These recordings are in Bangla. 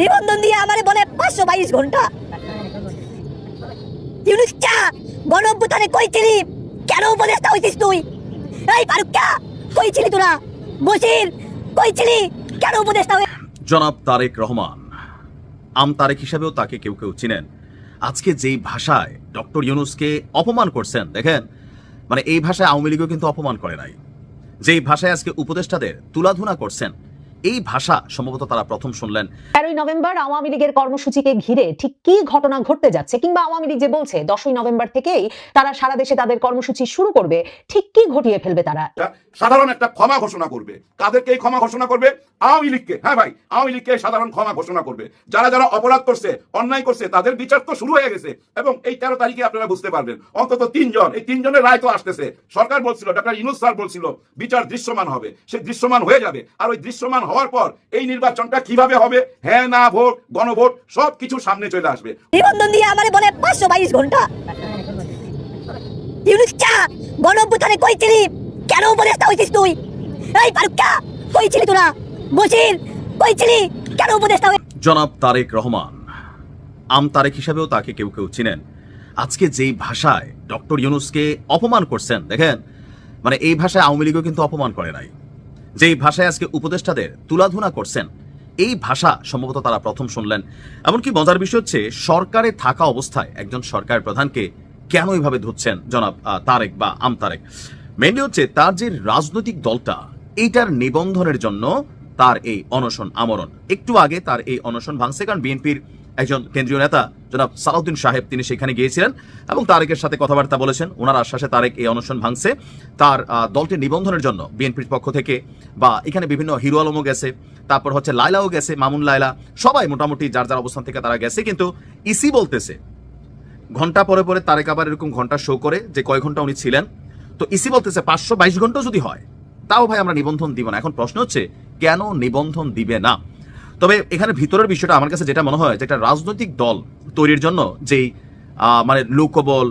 নিবন্ধন দিয়ে আমারে বলে 522 ঘন্টা। ইউনুস চা গণঅভ্যুত্থানে কই ছিলি? কেন উপদেষ্টা হইছিস তুই? এই ফারুক চা কই ছিলি তোরা? বশির কই ছিলি? কেন উপদেষ্টা হই? জনাব তারেক রহমান, আম তারেক হিসেবেও তাকে কেউ কেউ চিনেন। আজকে যেই ভাষায় ডক্টর ইউনুসকে অপমান করছেন, দেখেন মানে এই ভাষায় আওয়ামী লীগও কিন্তু অপমান করে নাই। যেই ভাষায় আজকে উপদেষ্টাদের তুলাধুনা করছেন, এই ভাষা সম্ভবত তারা প্রথম শুনলেন। 13ই নভেম্বর আওয়ামী লীগের কর্মসূচিকে ঘিরে ঠিক কি ঘটনা ঘটতে যাচ্ছে, কিংবা আওয়ামী লীগ যে বলছে 10ই নভেম্বর থেকেই তারা সারা দেশে তাদের কর্মসূচি শুরু করবে, ঠিক কি ঘটিয়ে ফেলবে তারা? সাধারণ একটা ক্ষমা ঘোষণা করবে। কাদেরকে এই ক্ষমা ঘোষণা করবে? আওয়ামী লীগকে। হ্যাঁ ভাই, আওয়ামী লীগকে সাধারণ ক্ষমা ঘোষণা করবে। যারা যারা অপরাধ করছে, অন্যায় করছে, তাদের বিচার তো শুরু হয়ে গেছে এবং এই 13 তারিখে আপনারা বুঝতে পারবেন অন্তত 3 জন, এই 3 জনের রায় তো আসতেছে। সরকার বলছিল, ডক্টর ইউনুস স্যার বলছিল বিচার দৃশ্যমান হবে, সে দৃশ্যমান হয়ে যাবে। আর ওই দৃশ্যমান হওয়ার পর এই নির্বাচনটা কিভাবে হবে, হ্যাঁ না ভোট, গণভোট সবকিছু সামনে চলে আসবে। নিবন্ধন দিয়ে আমারে বলে 522 ঘন্টা। ইউনুস চা গণঅভ্যুত্থানে কই ছিলি? কেন উপদেষ্টা হইছিস তুই? এই ফারুক চা কই ছিলি তোরা? বশির কই ছিলি? কেন উপদেষ্টা হই? জনাব তারেক রহমান, আম তারেক হিসেবেও তাকে কেউ কেউ চিনেন। আজকে যেই ভাষায় ডক্টর ইউনুসকে অপমান করছেন, দেখেন মানে এই ভাষায় আওয়ামী লীগও কিন্তু অপমান করে নাই। যেই ভাষায় আজকে উপদেষ্টাদের তুলাধুনা করছেন, এই ভাষা সম্ভবত তারা প্রথম শুনলেন। এমনকি মজার বিষয় হচ্ছে, সরকারে থাকা অবস্থায় একজন সরকার প্রধানকে কেন এইভাবে ধুচ্ছেন জনাব তারেক বা আম তারেক। মেনলি হচ্ছে তার যে রাজনৈতিক দলটা, এইটার নিবন্ধনের জন্য তার এই অনশন আমরণ। একটু আগে তার এই অনশন ভাঙছে, কারণ বিএনপির একজন কেন্দ্রীয় নেতা জনাব সালাউদ্দিন সাহেব তিনি সেখানে গিয়েছিলেন এবং তারেকের সাথে কথাবার্তা বলেছেন। ওনার আশ্বাসে তারেক এই অনশন ভাঙছে তার দলটির নিবন্ধনের জন্য বিএনপির পক্ষ থেকে। বা এখানে বিভিন্ন হিরো আলমও গেছে, তারপর হচ্ছে লায়লাও গেছে, মামুন লায়লা, সবাই মোটামুটি যার যার অবস্থান থেকে তারা গেছে। কিন্তু ইসি বলতেছে ঘন্টা পরে পরে তারেক আবার এরকম ঘন্টা শো করে যে কয় ঘন্টা উনি ছিলেন। তো ইসি বলতেছে 522 ঘন্টা যদি হয় তাও ভাই আমরা নিবন্ধন দিব না। এখন প্রশ্ন হচ্ছে কেন নিবন্ধন দিবে না? তবে এখানে ভিতরের বিষয়টা আমার কাছে যেটা মনে হয়, যে একটা রাজনৈতিক দল তৈরির জন্য যেই মানে লোকবল,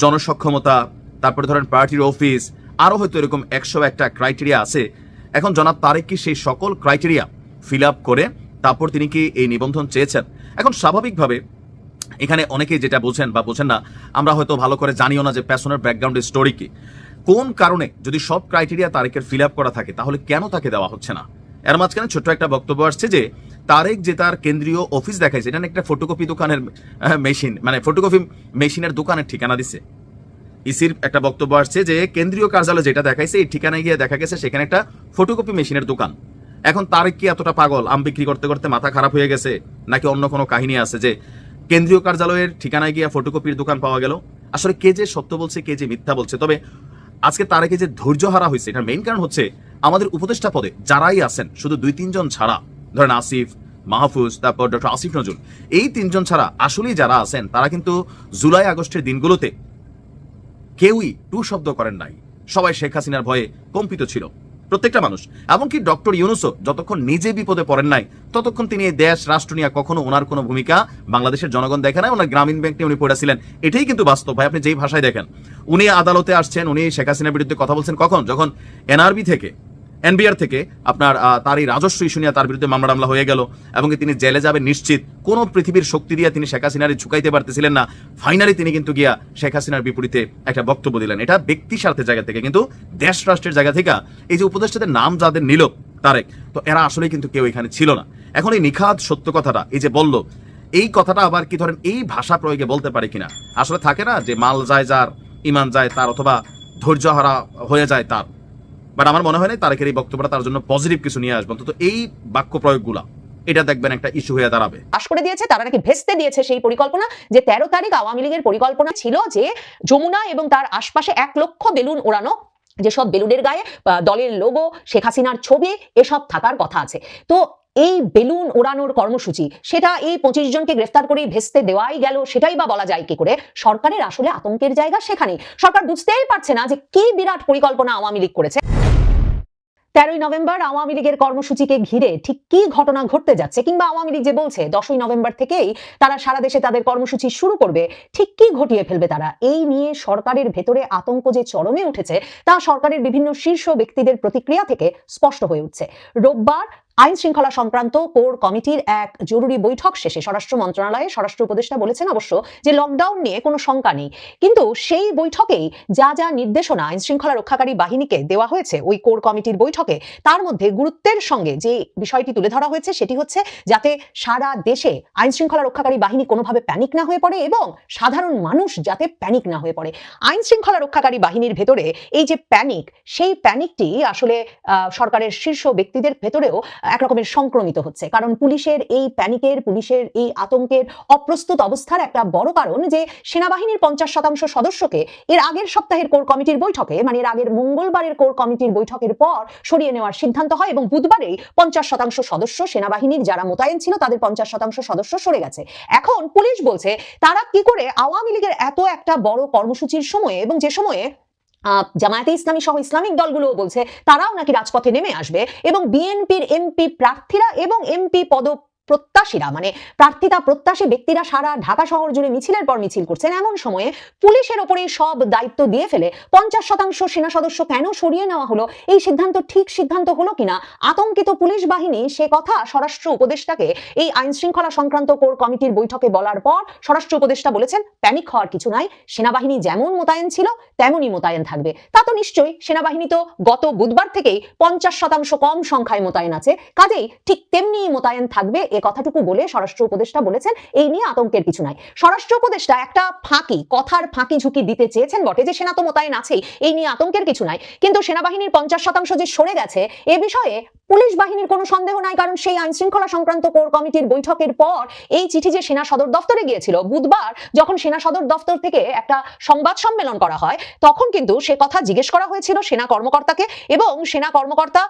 জনসক্ষমতা, তারপরে ধরেন পার্টির অফিস, আরো হয়তো এরকম 101টা ক্রাইটেরিয়া আছে। এখন জনাব তারেক কি সেই সকল ক্রাইটেরিয়া ফিল আপ করে তারপর তিনি কি এই নিবন্ধন চেয়েছেন? এখন স্বাভাবিকভাবে এখানে অনেকেই যেটা বোঝেন বা বোঝেন না, আমরা হয়তো ভালো করে জানিও না যে পেছনের ব্যাকগ্রাউন্ডের স্টোরি কি, কোন কারণে। যদি সব ক্রাইটেরিয়া তারেকের ফিল আপ করা থাকে তাহলে কেন তাকে দেওয়া হচ্ছে না? এর মাঝখানে ছোট্ট একটা বক্তব্য আসছে যে তারেক যে তার কেন্দ্রীয় অফিস দেখাইছে, এটা একটা ফটোকপি দোকানের মেশিন, মানে ফটোকপি মেশিনের দোকানের ঠিকানা দিছে। ইসির একটা বক্তব্য আসছে যে কেন্দ্রীয় কার্যালয় যেটা দেখাইছে, এই ঠিকানায় গিয়ে দেখা গেছে সেখানে একটা ফটোকপি মেশিনের দোকান। এখন তারেক কি এতটা পাগল, আম বিক্রি করতে করতে মাথা খারাপ হয়ে গেছে, নাকি অন্য কোনো কাহিনী আছে যে কেন্দ্রীয় কার্যালয়ের ঠিকানায় গিয়ে ফটোকপির দোকান পাওয়া গেল? আসলে কে যে সত্য বলছে, কে যে মিথ্যা বলছে। তবে আজকে তারেকে যে ধৈর্য হারা হয়েছে, এটার মেইন কারণ হচ্ছে আমাদের উপদেষ্টা পদে যারাই আছেন, শুধু 2-3 জন ছাড়া, ধরেন আসিফ, মাহফুজ, তারপর ডক্টর আসিফ নজরুল, এই 3 জন ছাড়া আসলেই যারা আছেন তারা কিন্তু জুলাই আগস্টের দিনগুলোতে কেউই টু শব্দ করেন নাই। সবাই শেখ হাসিনার ভয়ে কম্পিত ছিল, প্রত্যেকটা মানুষ। এমনকি ডক্টর ইউনুসও যতক্ষণ নিজে বিপদে পড়েন নাই ততক্ষণ তিনি এই দেশ রাষ্ট্র নিয়ে কখনো ওনার কোনো ভূমিকা বাংলাদেশের জনগণ দেখে নাই। ওনার গ্রামীণ ব্যাংক নিয়ে উনি পড়েছিলেন, এটাই কিন্তু বাস্তব ভাই। আপনি যেই ভাষায় দেখেন, উনি আদালতে আসছেন, উনি শেখ হাসিনার বিরুদ্ধে কথা বলছেন কখন? যখন এনআরবি থেকে, এনবিআর থেকে আপনার তার এই রাজস্ব ইস্যু নিয়ে তার বিরুদ্ধে মামলা টামলা হয়ে গেল এবং তিনি জেলে যাবেন নিশ্চিত। কোন পৃথিবীর শক্তি দিয়ে তিনি শেখ হাসিনারে ঝুঁকাইতে পারতেছিলেন না। ফাইনালি তিনি কিন্তু গিয়া শেখ হাসিনার বিপরীতে একটা বক্তব্য দিলেন। এটা ব্যক্তি স্বার্থের জায়গা থেকে, কিন্তু দেশ রাষ্ট্রের জায়গা থেকে এই যে উপদেষ্টাদের নাম যাদের নিল তারেক, তো এরা আসলে কিন্তু কেউ এখানে ছিল না। এখন এই নিখাদ সত্য কথাটা এই যে বলল, এই কথাটা আবার কি ধরেন এই ভাষা প্রয়োগে বলতে পারে কিনা? আসলে থাকে না যে মাল যায় যার, ইমান যায় তার, অথবা ধৈর্য হারা হয়ে যায় তার। বাট আমার মনে হয় না তারেকের এই বক্তব্যটা তার জন্য পজিটিভ কিছু নিয়ে আসবেন। তো এই বাক্য প্রয়োগগুলা এটা দেখবেন একটা ইস্যু হয়ে দাঁড়াবে। পাশ করে দিয়েছে, তারা নাকি ভেস্তে দিয়েছে সেই পরিকল্পনা, যে 13 তারিখ আওয়ামী লীগের পরিকল্পনা ছিল যে যমুনা এবং তার আশপাশে 1 লক্ষ বেলুন ওড়ানো, যেসব বেলুনের গায়ে দলের লোগো, শেখ হাসিনার ছবি এসব থাকার কথা আছে। তো এই বেলুন ওড়ানোর কর্মসূচি, সেটা এই 25 জনকে গ্রেফতার করে ভেস্তে দেওয়াই গেল, সেটাই বা বলা যায় কি করে? সরকারের আসলে আতঙ্কের জায়গা সেখানেই। সরকার বুঝতেই পারছে না যে কি বিরাট পরিকল্পনা আওয়ামী লীগ করেছে। 13ই নভেম্বর আওয়ামী লীগের কর্মসূচিকে ঘিরে ঠিক কি ঘটনা ঘটতে যাচ্ছে, কিংবা আওয়ামী লীগ যে বলছে 10ই নভেম্বর থেকেই তারা সারা দেশে তাদের কর্মসূচি শুরু করবে, ঠিক কি ঘটিয়ে ফেলবে তারা? এই নিয়ে সরকারের ভেতরে আতঙ্ক যে চরমে উঠেছে তা সরকারের বিভিন্ন শীর্ষ ব্যক্তিদের প্রতিক্রিয়া থেকে স্পষ্ট হয়ে উঠছে। রোববার আইন শৃঙ্খলা সংক্রান্ত কোর কমিটির এক জরুরি বৈঠক শেষে স্বরাষ্ট্র মন্ত্রণালয়ে স্বরাষ্ট্র উপদেষ্টা বলেছেন অবশ্য যে লকডাউন নিয়ে কোনো শঙ্কা নেই, কিন্তু সেই বৈঠকেই যা যা নির্দেশনা আইন শৃঙ্খলা রক্ষাকারী বাহিনীকে দেওয়া হয়েছে ওই কোর কমিটির বৈঠকে, তার মধ্যে গুরুত্বের সঙ্গে যে বিষয়টি তুলে ধরা হয়েছে সেটি হচ্ছে যাতে সারা দেশে আইন শৃঙ্খলা রক্ষাকারী বাহিনী কোনোভাবে প্যানিক না হয়ে পড়ে এবং সাধারণ মানুষ যাতে প্যানিক না হয়ে পড়ে। আইন শৃঙ্খলা রক্ষাকারী বাহিনীর ভেতরে এই যে প্যানিক, সেই প্যানিকটি আসলে সরকারের শীর্ষ ব্যক্তিদের ভেতরেও একরকমের সংক্রমিত হচ্ছে, কারণ পুলিশের এই প্যানিকের, পুলিশের এই আতঙ্কের, অপ্রস্তুত অবস্থার একটা বড় কারণ যে সেনাবাহিনীর 50% সদস্যকে এর আগের সপ্তাহের কোর কমিটির বৈঠকে, মানে এর আগের মঙ্গলবারের কোর কমিটির বৈঠকের পর সরিয়ে নেওয়ার সিদ্ধান্ত হয় এবং বুধবারেই 50% সদস্য সেনাবাহিনীর যারা মোতায়েন ছিল তাদের 50% সদস্য সরে গেছে। এখন পুলিশ বলছে তারা কি করে আওয়ামী লীগের এত একটা বড় কর্মসূচির সময়ে, এবং যে সময়ে জামায়াতে ইসলামী সহ ইসলামিক দলগুলোও বলছে তারাও নাকি রাজপথে নেমে আসবে এবং বিএনপির এমপি প্রার্থীরা এবং এমপি প্রত্যাশীরা, মানে প্রার্থিতা প্রত্যাশী ব্যক্তিরা সারা ঢাকা শহর জুড়ে মিছিলের পর মিছিল করছেন, এমন সময়ে পুলিশের ওপরেই সব দায়িত্ব দিয়ে ফেলে 50% সেনা সদস্য কেন সরিয়ে নেওয়া হলো, এই সিদ্ধান্ত ঠিক সিদ্ধান্ত হলো কিনা আতঙ্কিত পুলিশ বাহিনী সে কথা স্বরাষ্ট্র উপদেষ্টাকে এই আইন শৃঙ্খলা সংক্রান্ত কোর কমিটির বৈঠকে বলার পর স্বরাষ্ট্র উপদেষ্টা বলেছেন প্যানিক হওয়ার কিছু নাই, সেনাবাহিনী যেমন মোতায়েন ছিল তেমনই মোতায়েন থাকবে। তা তো নিশ্চয়ই, সেনাবাহিনী তো গত বুধবার থেকেই 50% কম সংখ্যায় মোতায়েন আছে, কাজেই ঠিক তেমনি মোতায়েন থাকবে, এ কথাটুকু বলে স্বরাষ্ট্র উপদেষ্টা বলেছেন এই নিয়ে আতঙ্কের কিছু নাই। স্বরাষ্ট্র উপদেষ্টা একটা কথার ফাঁকি ঝুঁকি দিতে চেয়েছেন বটে যে সেনা তো মোতায়েন আছেই, এই নিয়ে আতঙ্কের কিছু নাই, কিন্তু সেনাবাহিনীর 50% যে সরে গেছে এ বিষয়ে পুলিশ বাহিনীর কোনো সন্দেহ নাই, কারণ সেই আইন শৃঙ্খলা সংক্রান্ত কোর কমিটির বৈঠকের পর এই চিঠি যে সেনা সদর দফতরে গিয়েছিল, বুধবার যখন সেনা সদর দফতর থেকে একটা সংবাদ সম্মেলন করা হয় তখন কিন্তু সে কথা জিজ্ঞেস করা হয়েছিল সেনা কর্মকর্তাকে, এবং সেনা কর্মকর্তা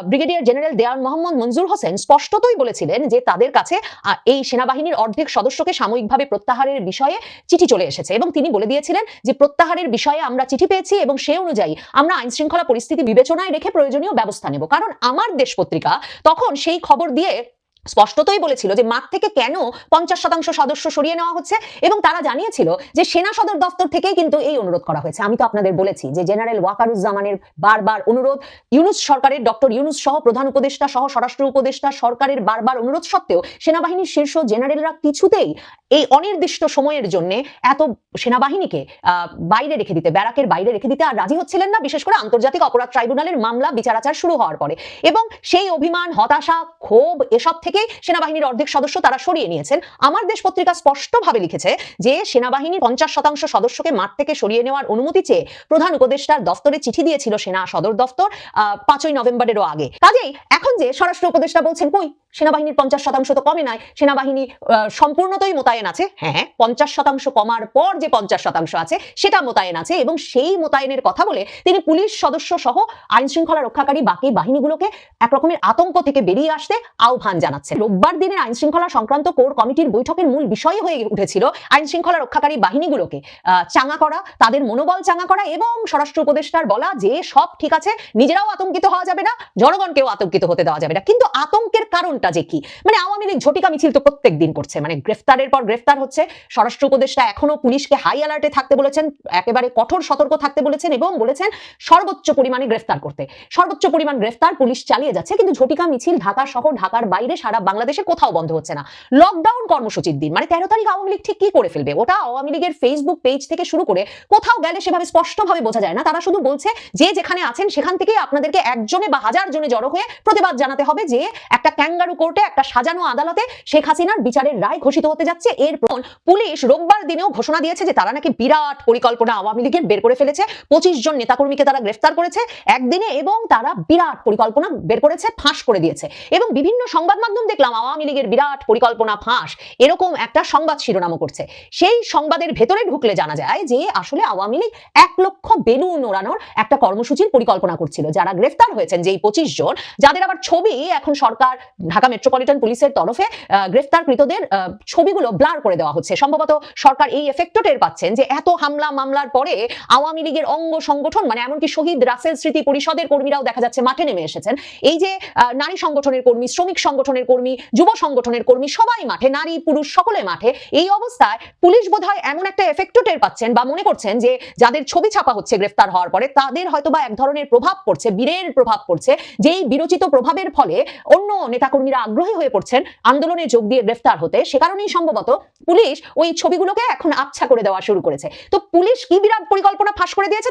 ব্রিগেডিয়ার জেনারেল দেওয়ান মোহাম্মদ মঞ্জুর হোসেন স্পষ্টতই বলেছিলেন যে তাদের কাছে এই সেনাবাহিনীর অর্ধেক সদস্যকে সাময়িকভাবে প্রত্যাহারের বিষয়ে চিঠি চলে এসেছে, এবং তিনি বলে দিয়েছিলেন যে প্রত্যাহারের বিষয়ে আমরা চিঠি পেয়েছি এবং সেই অনুযায়ী আমরা আইন শৃঙ্খলা পরিস্থিতি বিবেচনায় রেখে প্রয়োজনীয় ব্যবস্থা নেব। কারণ আমার দেশ পত্রিকা তখন সেই খবর দিয়ে স্পষ্টতই বলেছিল যে মাঠ থেকে কেন 50% সদস্য সরিয়ে নেওয়া হচ্ছে, এবং তারা জানিয়েছিল যে সেনা সদর দফতর থেকেই কিন্তু এই অনুরোধ করা হয়েছে। আমি তো আপনাদের বলেছি যে জেনারেল ওয়াকারুজ্জামানের বারবার অনুরোধ, ইউনূস সরকারের ডক্টর ইউনূস সহ প্রধান উপদেষ্টা সহ স্বরাষ্ট্র উপদেষ্টা সরকারের বারবার অনুরোধ সত্ত্বেও সেনাবাহিনীর শীর্ষ জেনারেলরা কিছুতেই এই অনির্দিষ্ট সময়ের জন্য এত সেনাবাহিনীকে বাইরে রেখে দিতে, ব্যারাকের বাইরে রেখে দিতে আর রাজি হচ্ছিলেন না, বিশেষ করে আন্তর্জাতিক অপরাধ ট্রাইব্যুনালের মামলা বিচারাচার শুরু হওয়ার পরে। এবং সেই অভিমান, হতাশা, ক্ষোভ এসব থেকে সেনাবাহিনীর অর্ধেক সদস্য তারা সরিয়ে নিয়েছেন। আমার দেশ পত্রিকা স্পষ্টভাবে লিখেছে যে সেনাবাহিনীর 50% সদস্যকে মাঠ থেকে সরিয়ে নেওয়ার অনুমতি চেয়ে প্রধান উপদেষ্টার দফতরে চিঠি দিয়েছিল সেনা সদর দফতর 5ই নভেম্বরেরও আগে। কাজেই এখন যে স্বরাষ্ট্র উপদেষ্টা বলছেন কই সেনাবাহিনীর 50% তো কমে নাই, সেনাবাহিনী সম্পূর্ণতই মোতায়েন আছে। হ্যাঁ, 50% কমার পর যে 50% আছে সেটা মোতায়েন আছে, এবং সেই মোতায়েনের কথা বলে তিনি পুলিশ সদস্য সহ আইন শৃঙ্খলা রক্ষাকারী বাকি বাহিনীগুলোকে একরকমের আতঙ্ক থেকে বেরিয়ে আসতে আহ্বান জানাচ্ছেন। রোববার দিনের আইন শৃঙ্খলা সংক্রান্ত কোর কমিটির বৈঠকের মূল বিষয় হয়ে উঠেছিল আইন শৃঙ্খলা রক্ষাকারী বাহিনীগুলোকে চাঙা করা, তাদের মনোবল চাঙা করা, এবং স্বরাষ্ট্র উপদেষ্টার বলা যে সব ঠিক আছে, নিজেরাও আতঙ্কিত হওয়া যাবে না, জনগণকেও আতঙ্কিত হতে দেওয়া যাবে না। কিন্তু আতঙ্কের কারণটা যে কি, মানে আওয়ামী লীগ ঝটিকা মিছিল তো প্রত্যেক দিন করছে, মানে গ্রেফতারের পর গ্রেফতার হচ্ছে। স্বরাষ্ট্র উপদেষ্টা এখনো পুলিশকে হাই অ্যালার্টে থাকতে বলেছেন, একেবারে কঠোর সতর্ক থাকতে বলেছেন, এবং বলেছেন সর্বোচ্চ পরিমাণে গ্রেফতার করতে। সর্বোচ্চ পরিমাণ গ্রেফতার পুলিশ চালিয়ে যাচ্ছে, কিন্তু ঝটিকা মিছিল ঢাকা সহ ঢাকার বাইরে সারা বাংলাদেশে কোথাও বন্ধ হচ্ছে না। লকডাউন কর্মসূচির দিন মানে 13 তারিখ আওয়ামী লীগ ঠিক কি করে ফেলবে, ওটা আওয়ামী লীগের ফেসবুক পেজ থেকে শুরু করে কোথাও গেলে সেভাবে স্পষ্টভাবে বোঝা যায় না। তারা শুধু বলছে যে যেখানে আছেন সেখান থেকে আপনাদেরকে একজনে বা হাজার জনে জড়ো হয়ে প্রতিবাদ জানাতে হবে যে একটা ক্যাঙ্গারু কোর্টে, একটা সাজানো আদালতে শেখ হাসিনার বিচারের রায় ঘোষিত হতে যাচ্ছে। এরপর পুলিশ রোববার দিনেও ঘোষণা দিয়েছে যে তারা নাকি বিরাট পরিকল্পনা আওয়ামী লীগের বের করে ফেলেছে, 25 জন নেতাকর্মীকে তারা গ্রেফতার করেছে একদিনে, এবং তারা বিরাট পরিকল্পনা বের করেছে, ফাঁস করে দিয়েছে। এবং বিভিন্ন সংবাদ মাধ্যম দেখলাম আওয়ামী লীগের বিরাট পরিকল্পনা ফাঁস এরকম একটা সংবাদ শিরোনামও করছে। সেই সংবাদের ভেতরে ঢুকলে জানা যায় যে আসলে আওয়ামী লীগ 1 লক্ষ বেলুন ওড়ানোর একটা কর্মসূচির পরিকল্পনা করছিল। যারা গ্রেফতার হয়েছেন, যেই 25 জন, যাদের আবার ছবি এখন সরকার ঢাকা ঢাকা মেট্রোপলিটন পুলিশের তরফে গ্রেফতারকৃতদের ছবিগুলো ব্লার করে দেওয়া হচ্ছে। সম্ভবত সরকার এই এফেক্টও টের পাচ্ছেন যে এত হামলা মামলার পরে আওয়ামী লীগের অঙ্গ সংগঠন মানে এমনকি শহীদ রাসেল স্মৃতি পরিষদের কর্মীরাও দেখা যাচ্ছে মাঠে নেমে এসেছেন। এই যে নারী সংগঠনের কর্মী, শ্রমিক সংগঠনের কর্মী, যুব সংগঠনের কর্মী সবাই মাঠে, নারী পুরুষ সকলে মাঠে। এই অবস্থায় পুলিশ বোধহয় এমন একটা এফেক্টও টের পাচ্ছেন বা মনে করছেন যে যাদের ছবি ছাপা হচ্ছে গ্রেফতার হওয়ার পরে তাদের হয়তোবা এক ধরনের প্রভাব পড়ছে, বীরের প্রভাব পড়ছে, যেই বিরচিত প্রভাবের ফলে অন্য নেতাকর্মীরা আগ্রহী হয়ে পড়ছেন আন্দোলনে যোগ দিয়ে গ্রেফতার হতে। সে কারণেই সম্ভবত পুলিশ ওই ছবিগুলোকে এখন আবছা করে দেওয়া শুরু করেছে। তো পুলিশ কি বিরাট পরিকল্পনা ফাঁস করে দিয়েছে,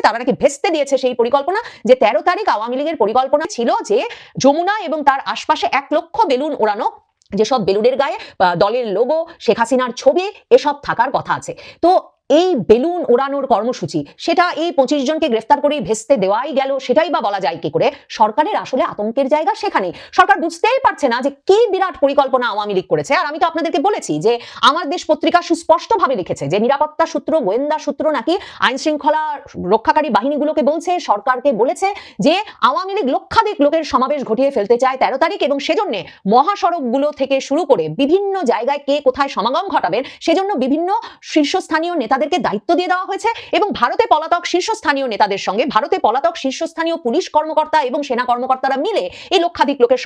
তারা নাকি ভেস্তে দিয়েছে সেই পরিকল্পনা যে 13 তারিখ আওয়ামী লীগের পরিকল্পনা ছিল যে যমুনা এবং তার আশপাশে 1 লক্ষ বেলুন ওড়ানো, যেসব বেলুনের গায়ে দলের লোগো, শেখ হাসিনার ছবি এসব থাকার কথা আছে। তো এই বেলুন ওড়ানোর কর্মসূচি সেটা এই 25 জনকে গ্রেফতার করেই ভেস্তে দেওয়াই গেল, সেটাই বা বলা যায় কি করে? সরকারের আসলে আতঙ্কের জায়গা সেখানেই। সরকার বুঝতেই পারছে না যে কি বিরাট পরিকল্পনা আওয়ামী লীগ করেছে। আর আমি তো আপনাদেরকে বলেছি যে আমার দেশ পত্রিকা সুস্পষ্টভাবে লিখেছে যে নিরাপত্তা সূত্র, গোয়েন্দা সূত্র নাকি আইন শৃঙ্খলা রক্ষাকারী বাহিনীগুলোকে বলছে, সরকারকে বলেছে যে আওয়ামী লীগ লক্ষাধিক লোকের সমাবেশ ঘটিয়ে ফেলতে চায় 13 তারিখ, এবং সেজন্য মহাসড়কগুলো থেকে শুরু করে বিভিন্ন জায়গায় কে কোথায় সমাগম ঘটাবেন সেজন্য বিভিন্ন শীর্ষস্থানীয় নেতাদেরকে দায়িত্ব দিয়ে দেওয়া হয়েছে। এবং ভারতে পলাতক শীর্ষস্থানীয় নেতাদের সঙ্গে ভারতে পলাতক শীর্ষস্থানীয় পুলিশ কর্মকর্তা এবং সেনা কর্মকর্তারা মিলে এই লক্ষাধিক লোকের